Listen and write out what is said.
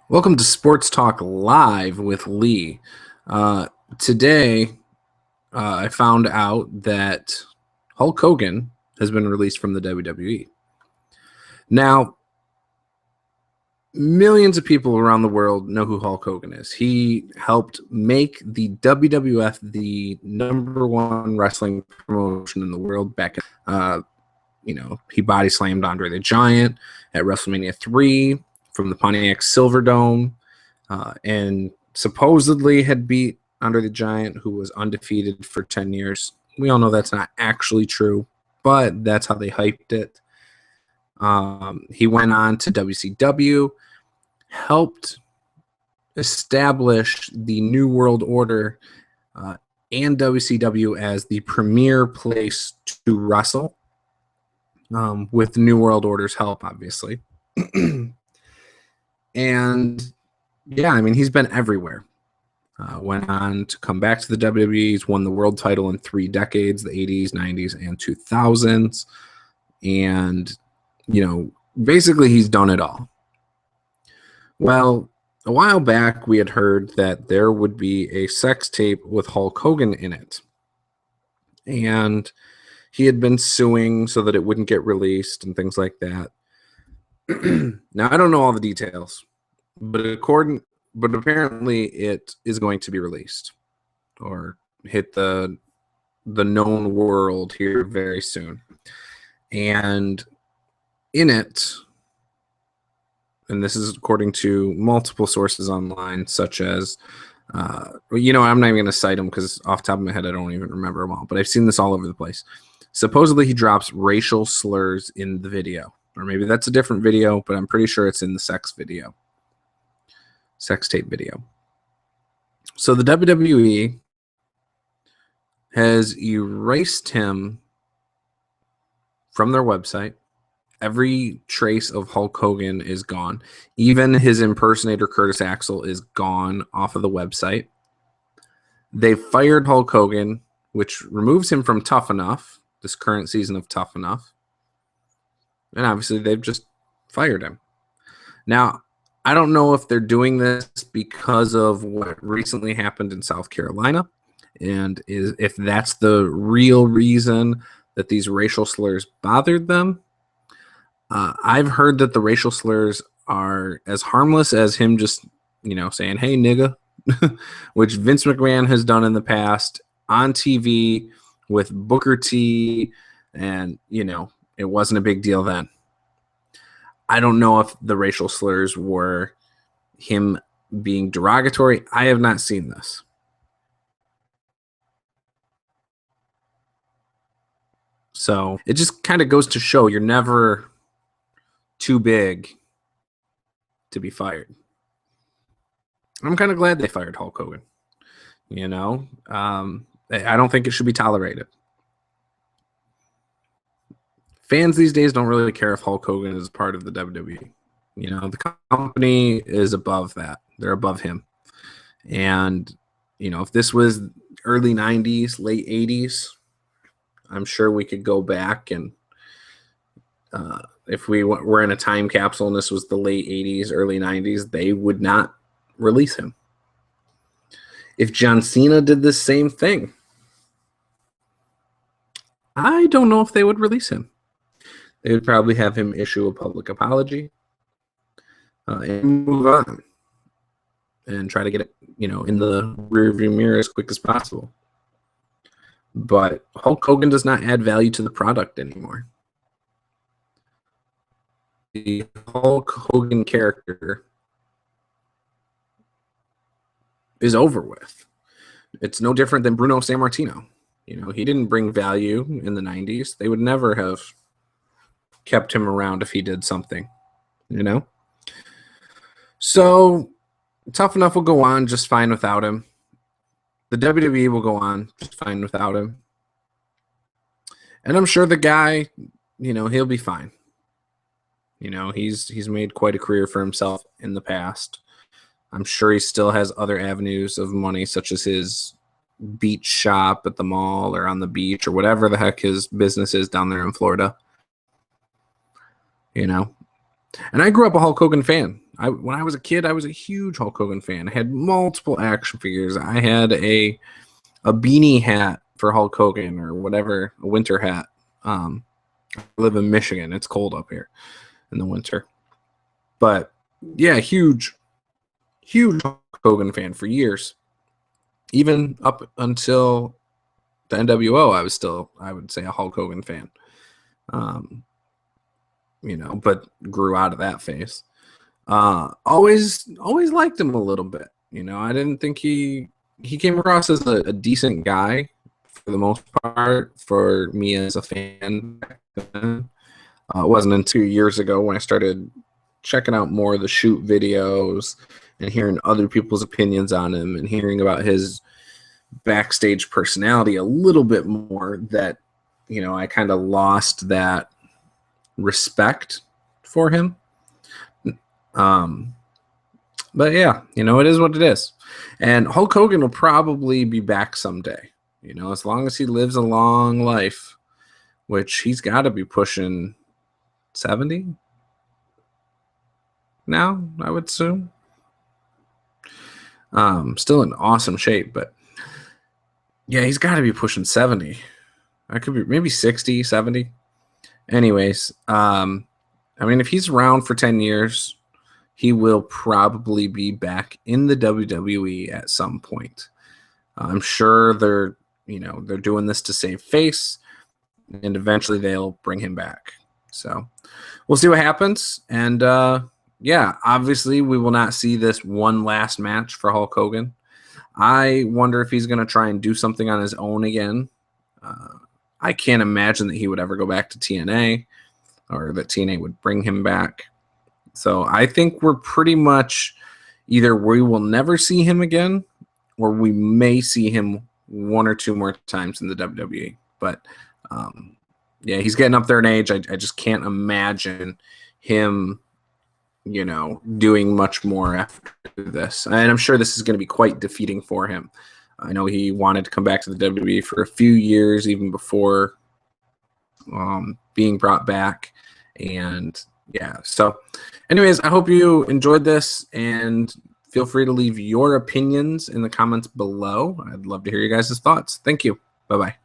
Welcome to Sports Talk Live with Lee. Today, I found out that Hulk Hogan has been released from the WWE. Now, millions of people around the world know who Hulk Hogan is. He helped make the WWF the #1 wrestling promotion in the world back. He body slammed Andre the Giant at WrestleMania 3 from the Pontiac Silverdome, and supposedly had beat Andre the Giant, who was undefeated for 10 years. We all know that's not actually true, but that's how they hyped it. He went on to WCW, helped establish the New World Order and WCW as the premier place to wrestle, with the New World Order's help, obviously. And yeah, I mean, he's been everywhere. Went on to come back to the WWE. He's won the world title in 3 decades, the 80s, 90s, and 2000s. And, basically he's done it all. Well, a while back, we had heard that there would be a sex tape with Hulk Hogan in it. And he had been suing so that it wouldn't get released and things like that. Now, I don't know all the details, but apparently it is going to be released or hit the known world here very soon. And in it, and this is according to multiple sources online, such as, I'm not even going to cite them because off the top of my head, I don't even remember them all, but I've seen this all over the place. Supposedly he drops racial slurs in the video, or maybe that's a different video, but I'm pretty sure it's in the sex tape video. So the WWE has erased him from their website. Every trace of Hulk Hogan is gone. Even his impersonator, Curtis Axel, is gone off of the website. They fired Hulk Hogan, which removes him from Tough Enough, this current season of Tough Enough. And obviously, they've just fired him. Now, I don't know if they're doing this because of what recently happened in South Carolina, and if that's the real reason that these racial slurs bothered them. I've heard that the racial slurs are as harmless as him just, saying, "Hey, nigga," which Vince McMahon has done in the past on TV with Booker T, and, it wasn't a big deal then. I don't know if the racial slurs were him being derogatory. I have not seen this. So it just kind of goes to show you're never too big to be fired. I'm kind of glad they fired Hulk Hogan. I don't think it should be tolerated. Fans these days don't really care if Hulk Hogan is part of the WWE. The company is above that. They're above him. And, if this was early 90s, late 80s, I'm sure we could go back and if we were in a time capsule and this was the late 80s, early 90s, they would not release him. If John Cena did the same thing, I don't know if they would release him. They would probably have him issue a public apology and move on and try to get it, in the rearview mirror as quick as possible. But Hulk Hogan does not add value to the product anymore. The Hulk Hogan character is over with. It's no different than Bruno Sammartino. He didn't bring value in the 90s. They would never have kept him around if he did something, So Tough Enough will go on just fine without him. The WWE will go on just fine without him. And I'm sure the guy, he'll be fine. He's made quite a career for himself in the past. I'm sure he still has other avenues of money, such as his beach shop at the mall or on the beach or whatever the heck his business is down there in Florida. And I grew up a Hulk Hogan fan. When I was a kid, I was a huge Hulk Hogan fan. I had multiple action figures. I had a beanie hat for Hulk Hogan or whatever, a winter hat. I live in Michigan. It's cold up here in the winter. But yeah, huge Hulk Hogan fan for years. Even up until the NWO, I was still, I would say, a Hulk Hogan fan. But grew out of that phase. Always liked him a little bit. I didn't think he came across as a decent guy for the most part for me as a fan. It wasn't until 2 years ago when I started checking out more of the shoot videos and hearing other people's opinions on him and hearing about his backstage personality a little bit more that, I kind of lost that respect for him. But yeah, it is what it is. And Hulk Hogan will probably be back someday, as long as he lives a long life, which he's got to be pushing 70 now, I would assume. Still in awesome shape, but yeah, he's got to be pushing 70. I could be maybe 60, 70. Anyways, if he's around for 10 years, he will probably be back in the WWE at some point. I'm sure they're doing this to save face, and eventually they'll bring him back. So we'll see what happens. And obviously we will not see this one last match for Hulk Hogan. I wonder if he's going to try and do something on his own again. I can't imagine that he would ever go back to TNA or that TNA would bring him back. So I think we're pretty much either we will never see him again or we may see him one or two more times in the WWE. But he's getting up there in age. I just can't imagine him, doing much more after this. And I'm sure this is going to be quite defeating for him. I know he wanted to come back to the WWE for a few years, even before being brought back. And yeah, so anyways, I hope you enjoyed this, and feel free to leave your opinions in the comments below. I'd love to hear you guys' thoughts. Thank you. Bye-bye.